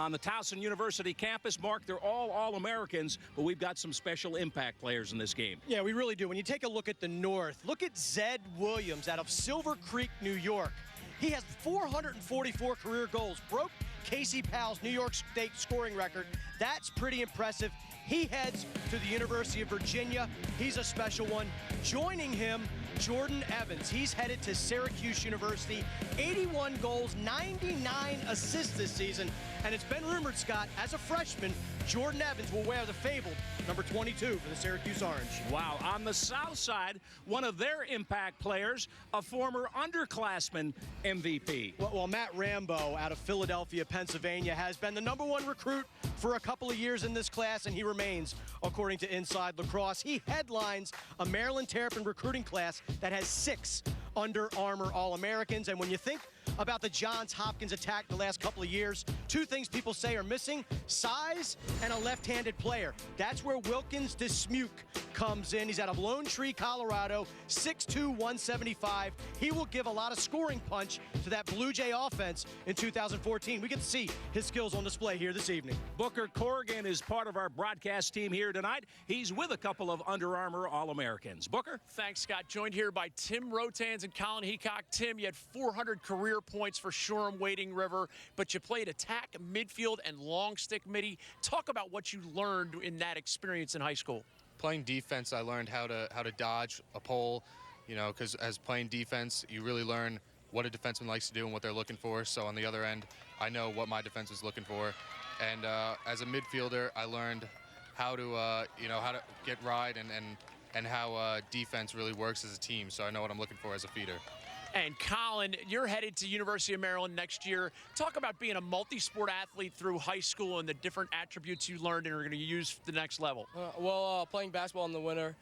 on the Towson University campus. Mark, they're all All-Americans, but we've got some special impact players in this game. Yeah, we really do. When you take a look at the North, look at Zed Williams out of Silver Creek, New York. He has 444 career goals, broke Casey Powell's New York State scoring record. That's pretty impressive. He heads to the University of Virginia. He's a special one. Joining him, Jordan Evans. He's headed to Syracuse University. 81 goals, 99 assists this season. And it's been rumored, Scott, as a freshman, Jordan Evans will wear the fabled number 22 for the Syracuse Orange. Wow. On the south side, one of their impact players, a former underclassman MVP. Well, Matt Rambo out of Philadelphia, Pennsylvania, has been the #1 recruit for a couple of years in this class, and he remains, according to Inside Lacrosse. He headlines a Maryland Terrapin recruiting class that has 6 Under Armour All-Americans. And when you think about the Johns Hopkins attack the last couple of years, 2 things people say are missing: size and a left-handed player. That's where Wilkins Dismuke comes in. He's out of Lone Tree, Colorado, 6'2", 175. He will give a lot of scoring punch to that Blue Jay offense in 2014. We get to see his skills on display here this evening. Booker Corrigan is part of our broadcast team here tonight. He's with a couple of Under Armour All-Americans. Booker? Thanks, Scott. Joined here by Tim Rotans and Colin Heacock. Tim, you had 400 career points for Shoreham Wading River, but you played attack, midfield, and long stick midi. Talk about what you learned in that experience in high school. Playing defense, I learned how to dodge a pole, you know, because as playing defense, you really learn what a defenseman likes to do and what they're looking for. So on the other end, I know what my defense was looking for. And as a midfielder, I learned how to, how to get right and how defense really works as a team. So I know what I'm looking for as a feeder. And Colin, you're headed to University of Maryland next year. Talk about being a multi-sport athlete through high school and the different attributes you learned and are going to use for the next level. Playing basketball in the winter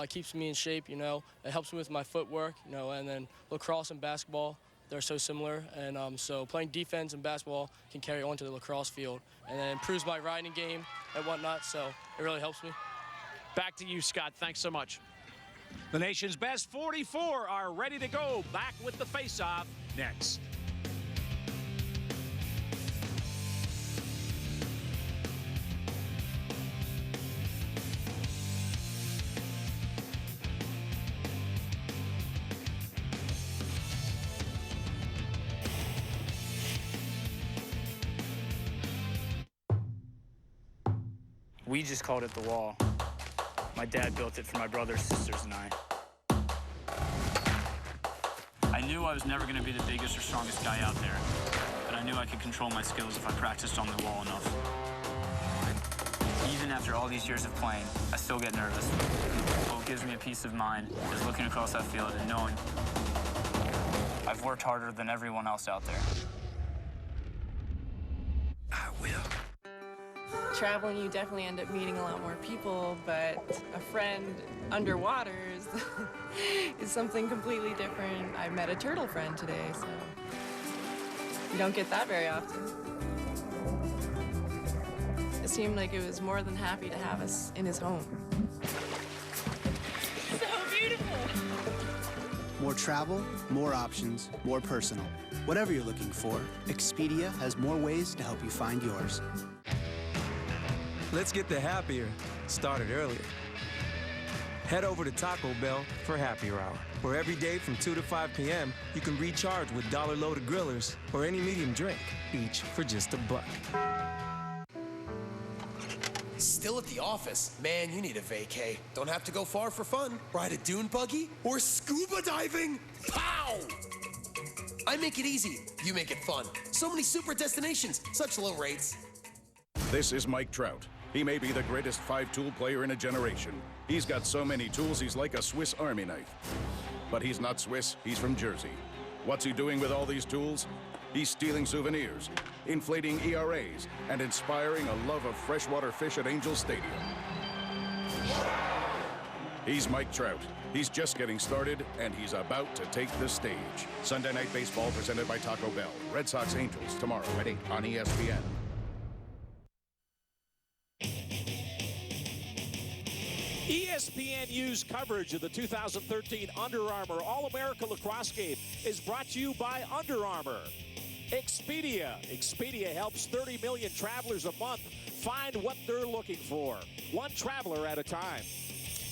keeps me in shape, you know. It helps me with my footwork, you know, and then lacrosse and basketball, they're so similar. And so playing defense and basketball can carry on to the lacrosse field. And then improves my riding game and whatnot, so it really helps me. Back to you, Scott. Thanks so much. The nation's best 44 are ready to go. Back with the face-off next. We just called it the wall. My dad built it for my brothers, sisters, and I. I knew I was never going to be the biggest or strongest guy out there, but I knew I could control my skills if I practiced on the wall enough. Even after all these years of playing, I still get nervous. What gives me a peace of mind is looking across that field and knowing I've worked harder than everyone else out there. I will. Traveling, you definitely end up meeting a lot more people, but a friend underwater is something completely different. I met a turtle friend today, so you don't get that very often. It seemed like it was more than happy to have us in his home. So beautiful! More travel, more options, more personal. Whatever you're looking for, Expedia has more ways to help you find yours. Let's get the happier started earlier. Head over to Taco Bell for Happier Hour, where every day from 2 to 5 p.m., you can recharge with dollar-loaded grillers or any medium drink, each for just $1. Still at the office? Man, you need a vacay. Don't have to go far for fun. Ride a dune buggy or scuba diving. Pow! I make it easy. You make it fun. So many super destinations, such low rates. This is Mike Trout. He may be the greatest 5-tool player in a generation. He's got so many tools, he's like a Swiss Army knife. But he's not Swiss, he's from Jersey. What's he doing with all these tools? He's stealing souvenirs, inflating ERAs, and inspiring a love of freshwater fish at Angel Stadium. He's Mike Trout. He's just getting started, and he's about to take the stage. Sunday Night Baseball presented by Taco Bell. Red Sox Angels tomorrow at 8 on ESPN. ESPNU's coverage of the 2013 Under Armour All-America Lacrosse Game is brought to you by Under Armour. Expedia. Expedia helps 30 million travelers a month find what they're looking for, one traveler at a time.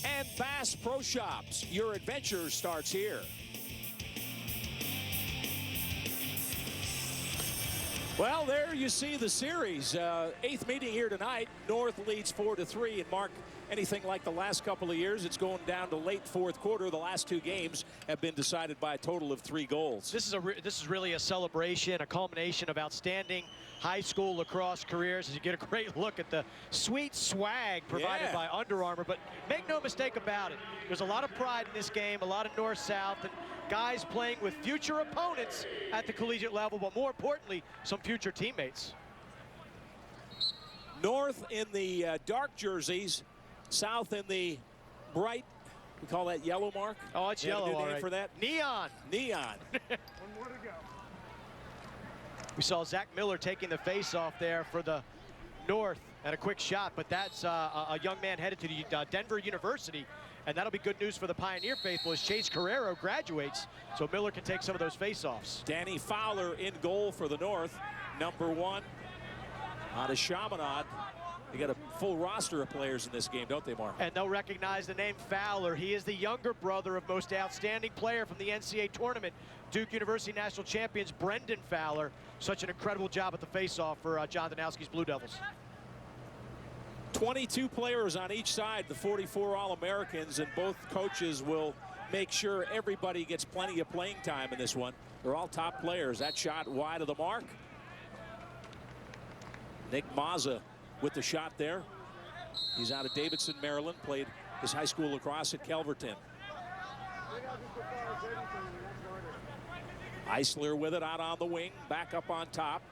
And Bass Pro Shops. Your adventure starts here. Well, there you see the series. Eighth meeting here tonight. North leads 4-3. And Mark, anything like the last couple of years, it's going down to late fourth quarter. The last two games have been decided by a total of 3 goals. This is really a celebration, a culmination of outstanding high school lacrosse careers as you get a great look at the sweet swag provided by Under Armour. But make no mistake about it, there's a lot of pride in this game, a lot of north-south, and guys playing with future opponents at the collegiate level, but more importantly, some future teammates. North in the dark jerseys, South in the bright, we call that yellow, Mark? Oh, it's yellow, all right. For that? Neon. Neon. One more to go. We saw Zach Miller taking the face-off there for the North and a quick shot, but that's a young man headed to the Denver University, and that'll be good news for the Pioneer faithful as Chase Carrero graduates, so Miller can take some of those face-offs. Danny Fowler in goal for the North, number 1 out of Chaminade. They got a full roster of players in this game, don't they, Mark? And they'll recognize the name Fowler. He is the younger brother of most outstanding player from the NCAA tournament, Duke University national champions Brendan Fowler. Such an incredible job at the face-off for John Danowski's Blue Devils. 22 players on each side, the 44 All-Americans, and both coaches will make sure everybody gets plenty of playing time in this one. They're all top players. That shot wide of the mark. Nick Mazza with the shot there. He's out of Davidson, Maryland, played his high school lacrosse at Calverton. Eisler with it out on the wing, back up on top.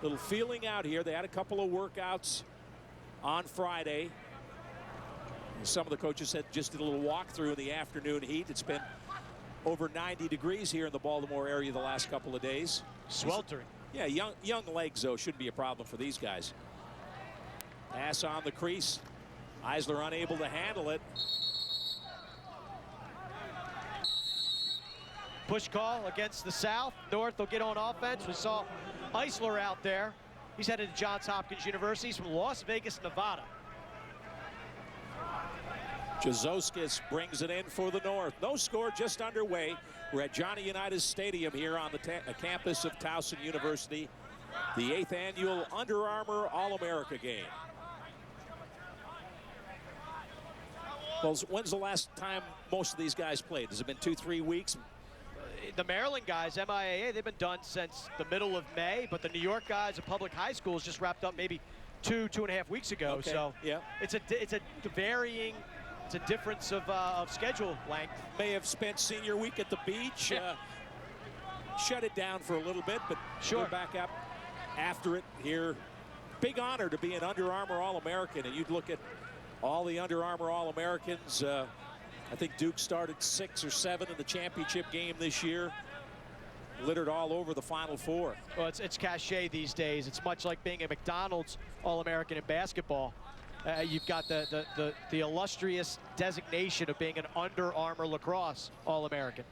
Little feeling out here. They had a couple of workouts on Friday. Some of the coaches said just did a little walkthrough in the afternoon heat. It's been over 90 degrees here in the Baltimore area the last couple of days. Sweltering. Yeah, young legs, though, shouldn't be a problem for these guys. Pass on the crease. Eisler unable to handle it. Push call against the South. North will get on offense. We saw Eisler out there. He's headed to Johns Hopkins University. He's from Las Vegas, Nevada. Jazowskis brings it in for the North. No score, just underway. We're at Johnny Unitas Stadium here on the campus of Towson University. The 8th annual Under Armour All-America game. Well, when's the last time most of these guys played? Has it been 2-3 weeks? The Maryland guys, MIAA, they've been done since the middle of May, but the New York guys at public high schools just wrapped up maybe 2.5 weeks ago. Okay. So yeah, it's a varying, it's a difference of schedule length. May have spent senior week at the beach, shut it down for a little bit, but we're back up after it here. Big honor to be an Under Armour All-American, and you'd look at all the Under Armour All-Americans. I think Duke started 6 or 7 in the championship game this year. Littered all over the Final Four. Well, it's cachet these days. It's much like being a McDonald's All-American in basketball. You've got the illustrious designation of being an Under Armour lacrosse All-American.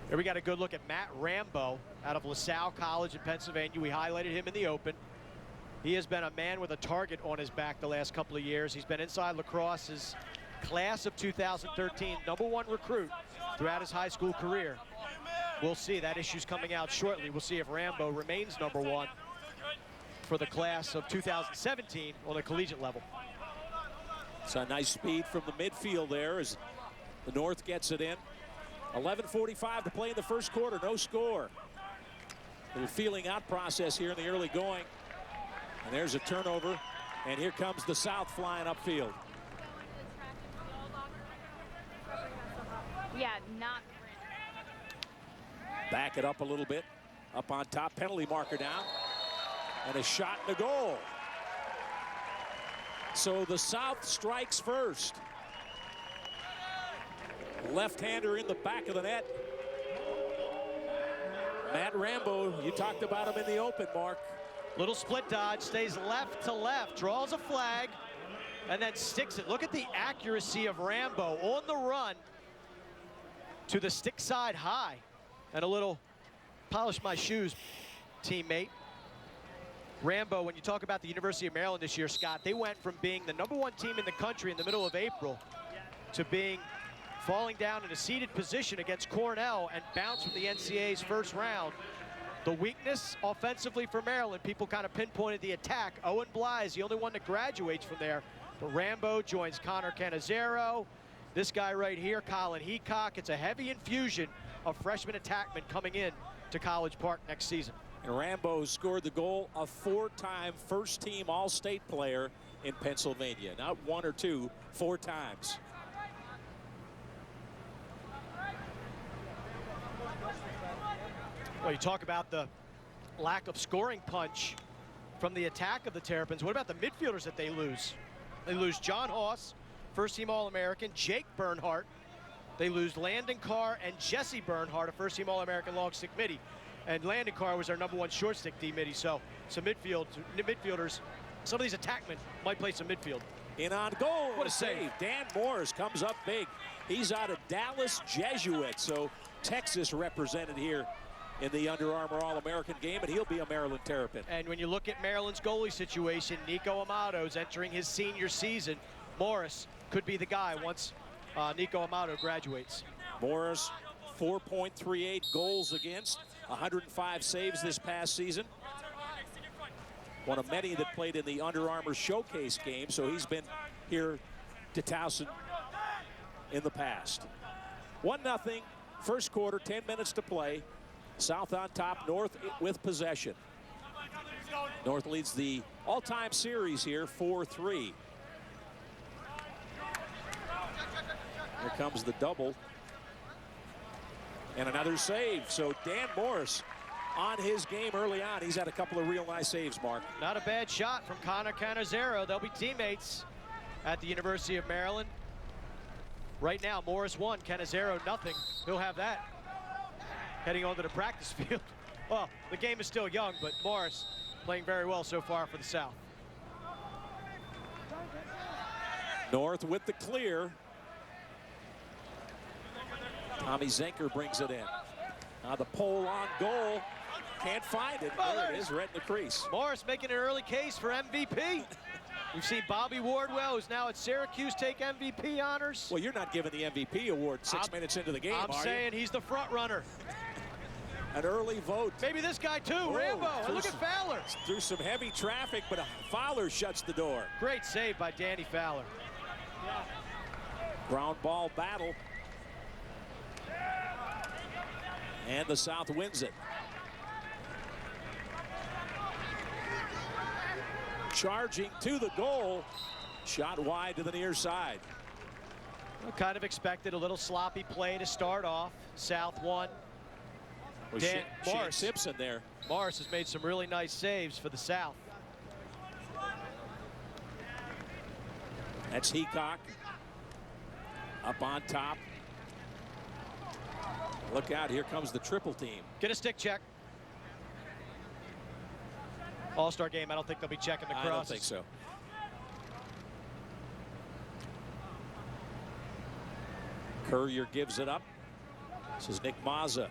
Here we got a good look at Matt Rambo out of LaSalle College in Pennsylvania. We highlighted him in the open. He has been a man with a target on his back the last couple of years. He's been inside lacrosse's class of 2013, #1 recruit throughout his high school career. We'll see. That issue's coming out shortly. We'll see if Rambo remains #1 for the class of 2017 on the collegiate level. It's a nice speed from the midfield there as the North gets it in. 11:45 to play in the first quarter. No score. Little feeling out process here in the early going. And there's a turnover. And here comes the South flying upfield. Yeah, not. Back it up a little bit. Up on top, penalty marker down. And a shot and a goal. So the South strikes first. Left-hander in the back of the net. Matt Rambo, you talked about him in the open, Mark. Little split dodge, stays left to left, draws a flag, and then sticks it. Look at the accuracy of Rambo on the run. to the stick side high. And a little polish my shoes, teammate. Rambo, when you talk about the University of Maryland this year, Scott, they went from being the #1 team in the country in the middle of April to being falling down in a seeded position against Cornell and bounced from the NCAA's first round. The weakness offensively for Maryland, people kind of pinpointed the attack. Owen Bly is the only one that graduates from there. But Rambo joins Connor Cannizzaro. This guy right here, Colin Heacock. It's a heavy infusion of freshman attackmen coming in to College Park next season. And Rambo scored the goal, a 4-time first-team All-State player in Pennsylvania. Not 1 or 2, 4 times. Well, you talk about the lack of scoring punch from the attack of the Terrapins. What about the midfielders that they lose? They lose John Haas, first-team All-American, Jake Bernhardt. They lose Landon Carr and Jesse Bernhardt, a first-team All-American long stick midi. And Landon Carr was our #1 short stick D-midi. So some midfielders, some of these attackmen might play some midfield. In on goal. What a save. Dan Morris comes up big. He's out of Dallas Jesuit. So Texas represented here in the Under Armour All-American game, and he'll be a Maryland Terrapin. And when you look at Maryland's goalie situation, Nico Amato's entering his senior season. Morris could be the guy once Nico Amato graduates. Morris, 4.38 goals against, 105 saves this past season. One of many that played in the Under Armour Showcase game, so he's been here to Towson in the past. 1-0, first quarter, 10 minutes to play. South on top, North with possession. North leads the all-time series here, 4-3. Here comes the double. And another save. So Dan Morris on his game early on. He's had a couple of real nice saves, Mark. Not a bad shot from Connor Cannizzaro. They'll be teammates at the University of Maryland. Right now, Morris 1, Cannizzaro 0. He'll have that heading onto the practice field. Well, the game is still young, but Morris playing very well so far for the South. North with the clear. Tommy Zenker brings it in. Now the pole on goal. Can't find it. There it is, right in the crease. Morris making an early case for MVP. We've seen Bobby Wardwell, who's now at Syracuse, take MVP honors. Well, you're not giving the MVP award 6 minutes into the game, I'm saying he's the front runner. An early vote. Maybe this guy too, Rambo. And look at Fowler. Through some heavy traffic, but Fowler shuts the door. Great save by Danny Fowler. Ground ball battle. And the South wins it. Charging to the goal. Shot wide to the near side. Well, kind of expected a little sloppy play to start off. South won. Shane Simpson there. Morris has made some really nice saves for the South. That's Heacock. Up on top. Look out, here comes the triple team. Get a stick check. All-Star game, I don't think they'll be checking the crosses. I don't think so. Courier gives it up. This is Nick Mazza.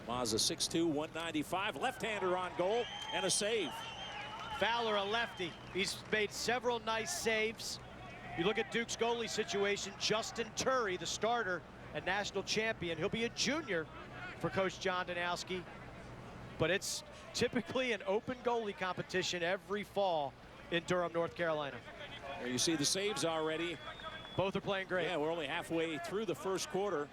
Mazza 6'2", 195. Left-hander on goal and a save. Fowler, a lefty. He's made several nice saves. You look at Duke's goalie situation, Justin Turry, the starter and national champion. He'll be a junior for Coach John Danowski. But it's typically an open goalie competition every fall in Durham, North Carolina. There you see the saves already. Both are playing great. Yeah, we're only halfway through the first quarter.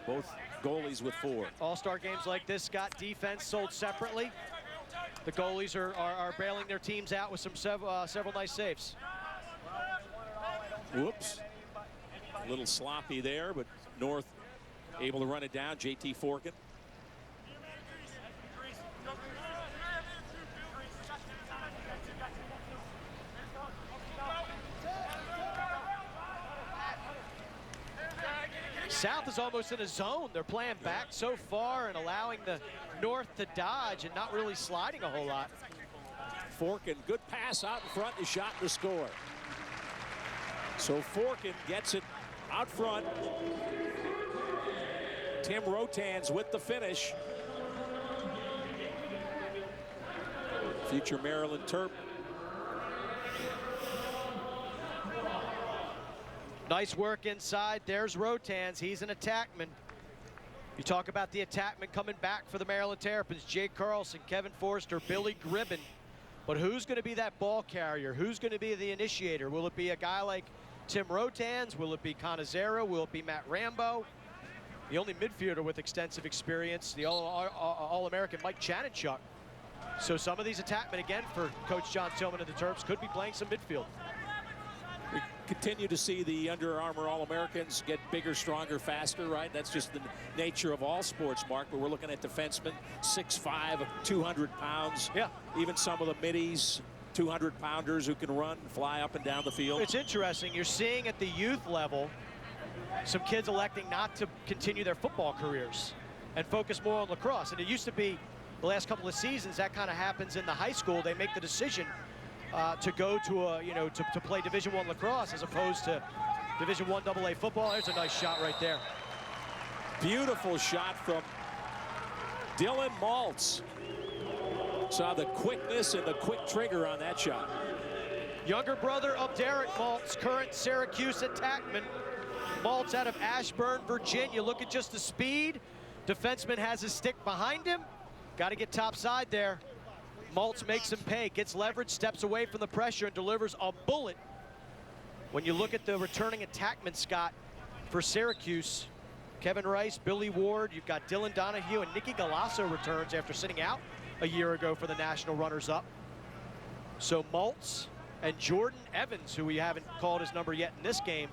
Both goalies with 4. All-star games like this, Scott, defense sold separately. The goalies are bailing their teams out with some several nice saves. Whoops. A little sloppy there, but North able to run it down. JT Forkin. South is almost in a zone. They're playing back so far and allowing the North to dodge and not really sliding a whole lot. Forkin, good pass out in front, the shot and the score. So Forkin gets it out front. Tim Rotans with the finish. Future Maryland Terp. Nice work inside. There's Rotans. He's an attackman. You talk about the attackman coming back for the Maryland Terrapins. Jake Carlson, Kevin Forrester, Billy Gribben. But who's going to be that ball carrier? Who's going to be the initiator? Will it be a guy like Tim Rotans? Will it be Canizero? Will it be Matt Rambo? The only midfielder with extensive experience, the All-American Mike Chanachuk. So some of these attackmen, again, for Coach John Tillman and the Terps, could be playing some midfield. We continue to see the Under Armour All-Americans get bigger, stronger, faster, right? That's just the nature of all sports, Mark. But we're looking at defensemen, 6'5", 200 pounds. Yeah. Even some of the middies, 200-pounders who can run and fly up and down the field. It's interesting. You're seeing at the youth level some kids electing not to continue their football careers and focus more on lacrosse. And it used to be the last couple of seasons that kind of happens in the high school. They make the decision to go to a, to play Division I lacrosse as opposed to Division I AA football. There's a nice shot right there. Beautiful shot from Dylan Maltz. Saw the quickness and the quick trigger on that shot. Younger brother of Derek Maltz, current Syracuse attackman. Maltz out of Ashburn, Virginia. Look at just the speed. Defenseman has his stick behind him. Got to get top side there. Maltz makes him pay, gets leverage, steps away from the pressure, and delivers a bullet. When you look at the returning attackman, Scott, for Syracuse, Kevin Rice, Billy Ward, you've got Dylan Donahue, and Nicky Galasso returns after sitting out a year ago for the national runners-up. So Maltz and Jordan Evans, who we haven't called his number yet in this game,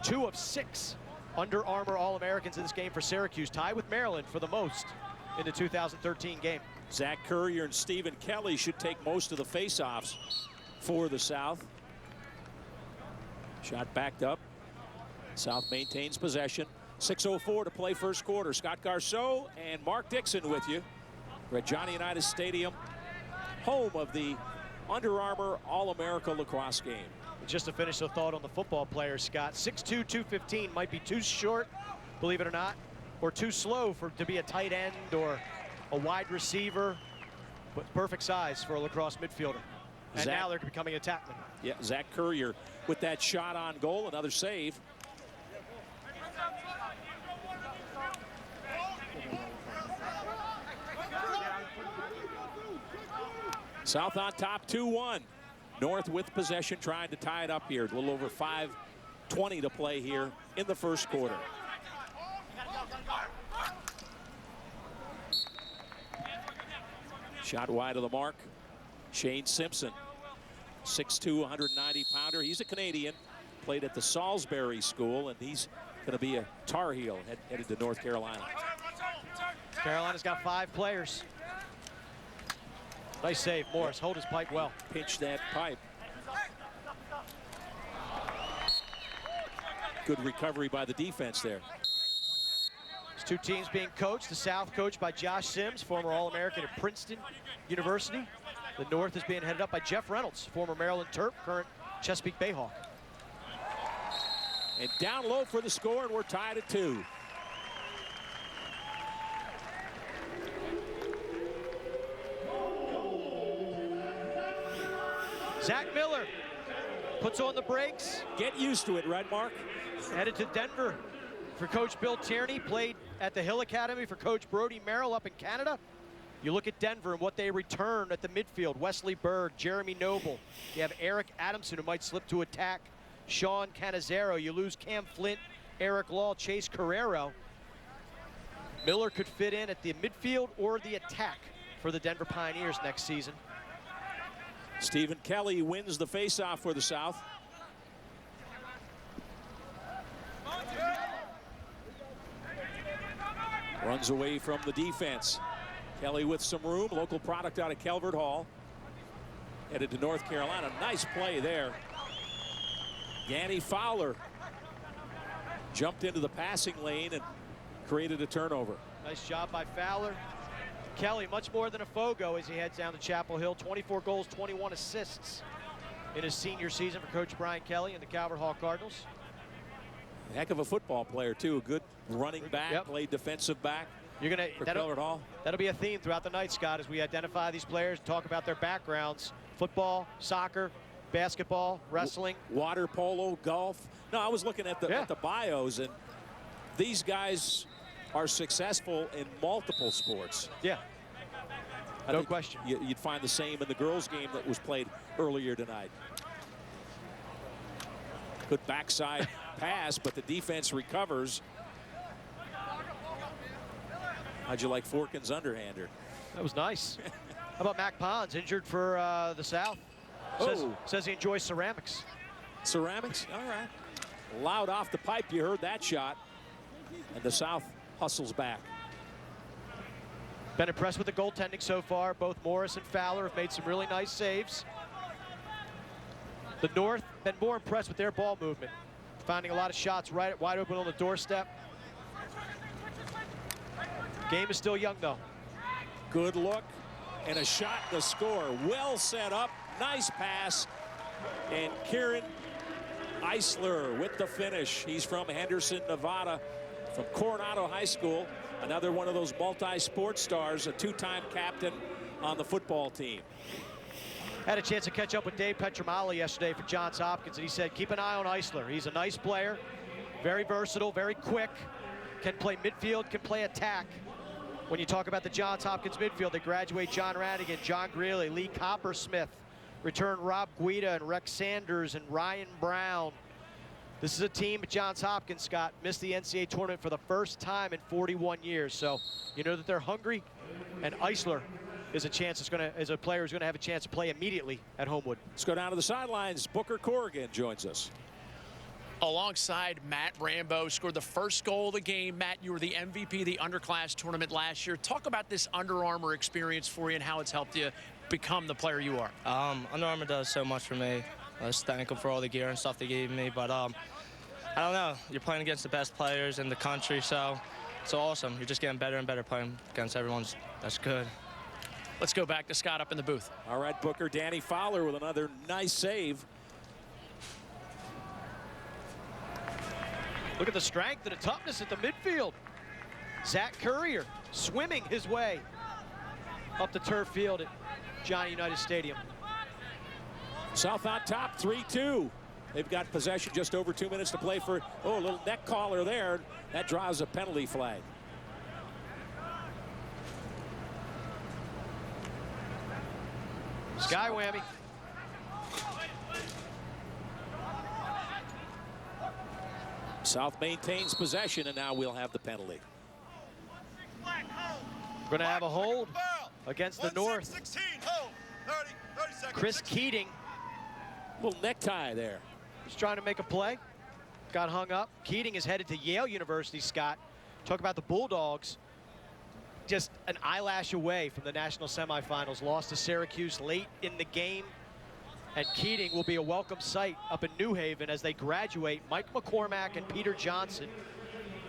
two of 6 Under Armour All-Americans in this game for Syracuse, tied with Maryland for the most in the 2013 game. Zach Currier and Stephen Kelly should take most of the face-offs for the South. Shot backed up. South maintains possession. 6:04 to play first quarter. Scott Garceau and Mark Dixon with you. We're at Johnny Unitas Stadium, home of the Under Armour All-America lacrosse game. Just to finish the thought on the football players, Scott, 6'2", 215 might be too short, believe it or not, or too slow to be a tight end or a wide receiver, but perfect size for a lacrosse midfielder. And now they're becoming attackmen. Yeah, Zach Currier with that shot on goal, another save. South on top, 2-1. North with possession, trying to tie it up here. A little over 5:20 to play here in the first quarter. Shot wide of the mark. Shane Simpson, 6'2", 190-pounder. He's a Canadian, played at the Salisbury School, and he's going to be a Tar Heel headed to North Carolina. Carolina's got 5 players. Nice save, Morris. Hold his pipe well. Pinch that pipe. Good recovery by the defense there. There's 2 teams being coached. The South coached by Josh Sims, former All-American at Princeton University. The North is being headed up by Jeff Reynolds, former Maryland Terp, current Chesapeake Bayhawk. And down low for the score, and we're tied at 2. Zach Miller puts on the brakes. Get used to it, right, Mark? Headed to Denver for Coach Bill Tierney. Played at the Hill Academy for Coach Brody Merrill up in Canada. You look at Denver and what they return at the midfield. Wesley Berg, Jeremy Noble. You have Eric Adamson, who might slip to attack. Sean Canizero. You lose Cam Flint, Eric Law, Chase Carrero. Miller could fit in at the midfield or the attack for the Denver Pioneers next season. Stephen Kelly wins the faceoff for the South. Runs away from the defense. Kelly with some room, local product out of Calvert Hall. Headed to North Carolina. Nice play there. Yanni Fowler jumped into the passing lane and created a turnover. Nice job by Fowler. Kelly, much more than a Fogo as he heads down to Chapel Hill. 24 goals, 21 assists in his senior season for Coach Brian Kelly and the Calvert Hall Cardinals. Heck of a football player, too. A good running back, played defensive back. You're gonna that'll be a theme throughout the night, Scott, as we identify these players, talk about their backgrounds: football, soccer, basketball, wrestling, water polo, golf. No, I was looking at the bios, and these guys are successful in multiple sports. Yeah, no question. You'd find the same in the girls' game that was played earlier tonight. Good backside pass, but the defense recovers. How'd you like Forkin's underhander? That was nice. How about Mac Pons, injured for the South? Says he enjoys ceramics. Ceramics? All right. Loud off the pipe, you heard that shot. And the South hustles back. Been impressed with the goaltending so far. Both Morris and Fowler have made some really nice saves. The North been more impressed with their ball movement, finding a lot of shots wide open on the doorstep. Game is still young, though. Good look and a shot to score. Well set up. Nice pass. And Kieran Eisler with the finish. He's from Henderson, Nevada, from Coronado High School. Another one of those multi-sport stars, a two-time captain on the football team. Had a chance to catch up with Dave Petramali yesterday for Johns Hopkins, and he said, keep an eye on Eisler. He's a nice player, very versatile, very quick, can play midfield, can play attack. When you talk about the Johns Hopkins midfield, they graduate John Radigan, John Greeley, Lee Coppersmith, return Rob Guida and Rex Sanders and Ryan Brown. This is a team at Johns Hopkins, Scott, missed the NCAA tournament for the first time in 41 years. So you know that they're hungry, and Eisler is a player who's gonna have a chance to play immediately at Homewood. Let's go down to the sidelines. Booker Corrigan joins us. Alongside Matt Rambo, scored the first goal of the game. Matt, you were the MVP of the underclass tournament last year. Talk about this Under Armour experience for you and how it's helped you become the player you are. Under Armour does so much for me. I just thank them for all the gear and stuff they gave me. But I don't know. You're playing against the best players in the country, so it's awesome. You're just getting better and better playing against everyone. That's good. Let's go back to Scott up in the booth. All right, Booker. Danny Fowler with another nice save. Look at the strength and the toughness at the midfield. Zach Courier swimming his way up the turf field at Johnny Unitas Stadium. South on top, 3-2. They've got possession, just over 2 minutes to play for, a little neck collar there. That draws a penalty flag. Sky whammy. South maintains possession, and now we'll have the penalty. Going to have a hold against the North. Chris Keating. Little necktie there. He's trying to make a play. Got hung up. Keating is headed to Yale University, Scott. Talk about the Bulldogs. Just an eyelash away from the national semifinals. Lost to Syracuse late in the game. And Keating will be a welcome sight up in New Haven as they graduate Mike McCormack and Peter Johnson,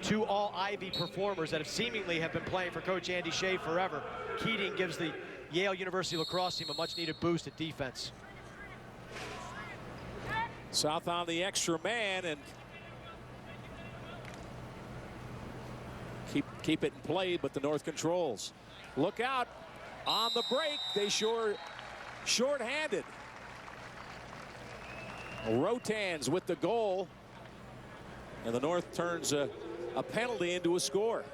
two all-Ivy performers that have seemingly been playing for Coach Andy Shea forever. Keating gives the Yale University lacrosse team a much-needed boost at defense. South on the extra man, and keep it in play, but the North controls. Look out on the break. They short-handed. Rotans with the goal, and the North turns a penalty into a score.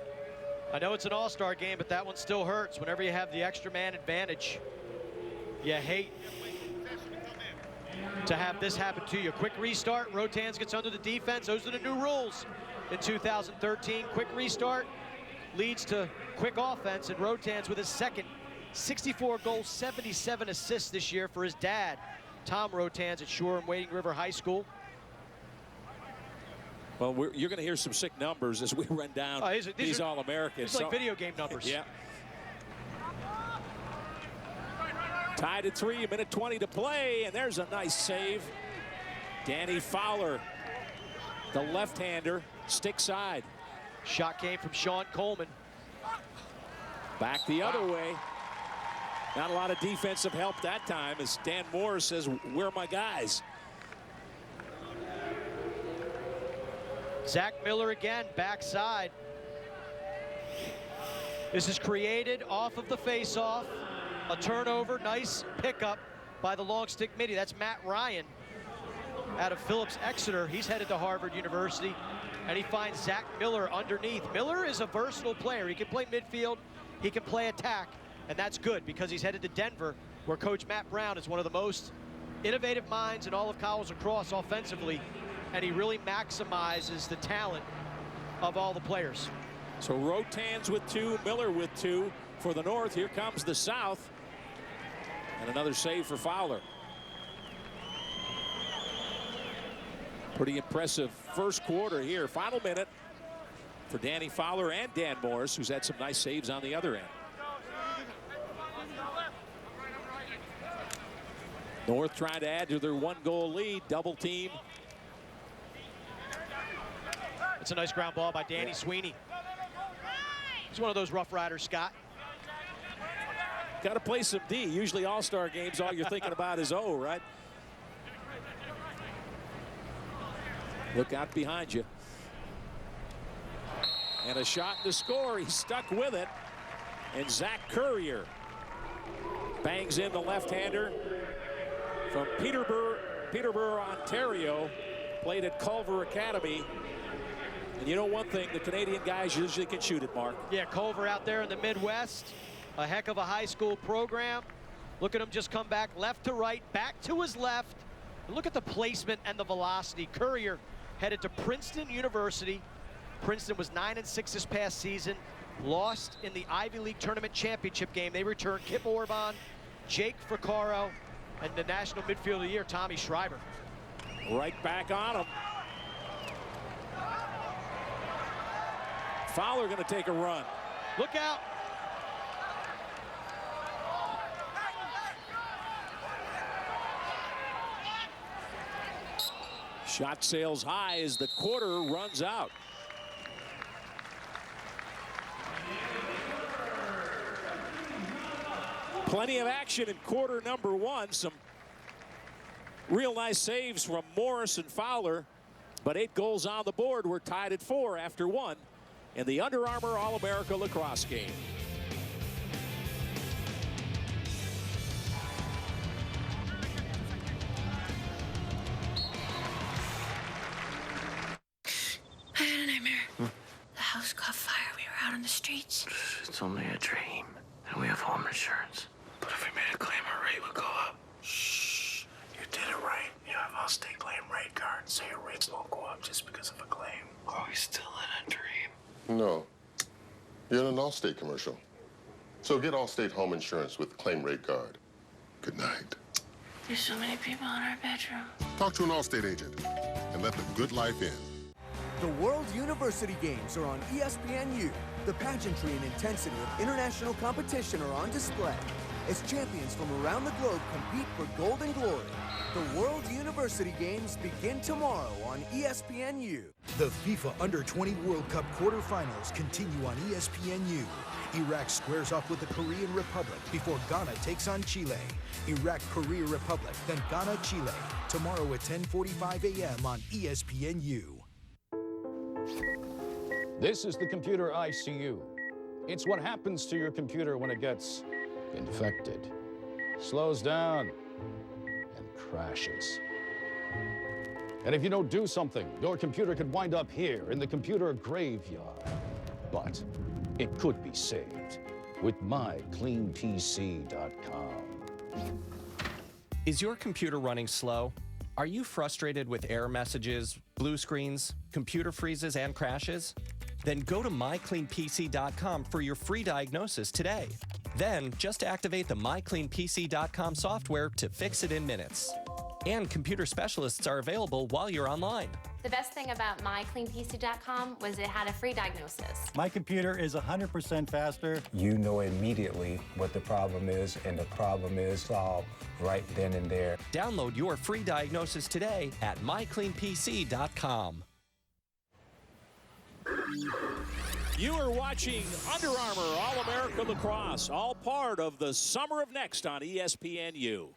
I know it's an all-star game, but that one still hurts. Whenever you have the extra man advantage, you hate to have this happen to you. Quick restart, Rotans gets under the defense. Those are the new rules in 2013. Quick restart leads to quick offense, and Rotans with his second 64 goals, 77 assists this year for his dad, Tom Rotans at Shore and Wading River High School. Well, you're going to hear some sick numbers as we run down these All-Americans. It's like video game numbers. Yeah. Tied at 3, a minute 20 to play, and there's a nice save. Danny Fowler, the left-hander, stick side. Shot came from Sean Coleman. Back the other way. Not a lot of defensive help that time, as Dan Moore says, where are my guys? Zach Miller again, backside. This is created off of the face-off. A turnover, nice pickup by the long stick midi. That's Matt Ryan out of Phillips Exeter. He's headed to Harvard University, and he finds Zach Miller underneath. Miller is a versatile player. He can play midfield, he can play attack, and that's good because he's headed to Denver, where Coach Matt Brown is one of the most innovative minds in all of college lacrosse offensively, and he really maximizes the talent of all the players. So Rotans with 2, Miller with 2 for the North. Here comes the South. And another save for Fowler. Pretty impressive first quarter here. Final minute for Danny Fowler and Dan Morris, who's had some nice saves on the other end. North trying to add to their 1-goal lead. Double team. It's a nice ground ball by Danny Sweeney. He's one of those Rough Riders, Scott. Got to play some D. Usually all-star games, all you're thinking about is O, right? Look out behind you. And a shot to score. He's stuck with it. And Zach Courier bangs in the left-hander from Peterborough, Ontario. Played at Culver Academy. And you know one thing, the Canadian guys usually can shoot it, Mark. Yeah, Culver out there in the Midwest. A heck of a high school program. Look at him just come back left to right, back to his left. And look at the placement and the velocity. Courier headed to Princeton University. Princeton was 9-6 this past season. Lost in the Ivy League Tournament Championship game. They returned Kip Orban, Jake Fricaro, and the National Midfielder of the Year, Tommy Schreiber. Right back on him. Fowler going to take a run. Look out. Shot sails high as the quarter runs out. Plenty of action in quarter number 1. Some real nice saves from Morris and Fowler, but 8 goals on the board. We're tied at 4 after 1 in the Under Armour All-America Lacrosse game. I had a nightmare. The house caught fire. We were out on the streets. It's only a dream, and we have home insurance. But if we made a claim, our rate would go up. Shh. You did it right. You have Allstate claim rate card, so your rates won't go up just because of a claim. Are we still in a dream? No. You're in an Allstate commercial. So get Allstate home insurance with Claim Rate Guard. Good night. There's so many people in our bedroom. Talk to an Allstate agent and let the good life in. The World University Games are on ESPNU. The pageantry and intensity of international competition are on display as champions from around the globe compete for gold and glory. The World University Games begin tomorrow on ESPNU. The FIFA Under-20 World Cup quarterfinals continue on ESPNU. Iraq squares off with the Korean Republic before Ghana takes on Chile. Iraq, Korea Republic, then Ghana, Chile. Tomorrow at 10:45 a.m. on ESPNU. This is the computer ICU. It's what happens to your computer when it gets infected, slows down, and crashes. And if you don't do something, your computer could wind up here in the computer graveyard. But it could be saved with mycleanpc.com. Is your computer running slow? Are you frustrated with error messages, blue screens, computer freezes, and crashes? Then go to mycleanpc.com for your free diagnosis today. Then just activate the mycleanpc.com software to fix it in minutes. And computer specialists are available while you're online. The best thing about mycleanpc.com was it had a free diagnosis. My computer is 100% faster. You know immediately what the problem is, and the problem is solved right then and there. Download your free diagnosis today at mycleanpc.com. You are watching Under Armour All-America Lacrosse, all part of the Summer of Next on ESPNU.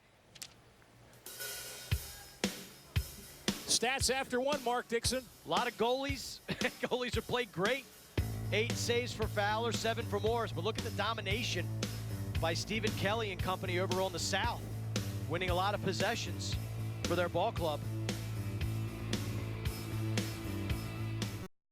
Stats after one, Mark Dixon. A lot of goalies. Goalies have played great. 8 saves for Fowler, 7 for Morris. But look at the domination by Stephen Kelly and company over on the South, winning a lot of possessions for their ball club.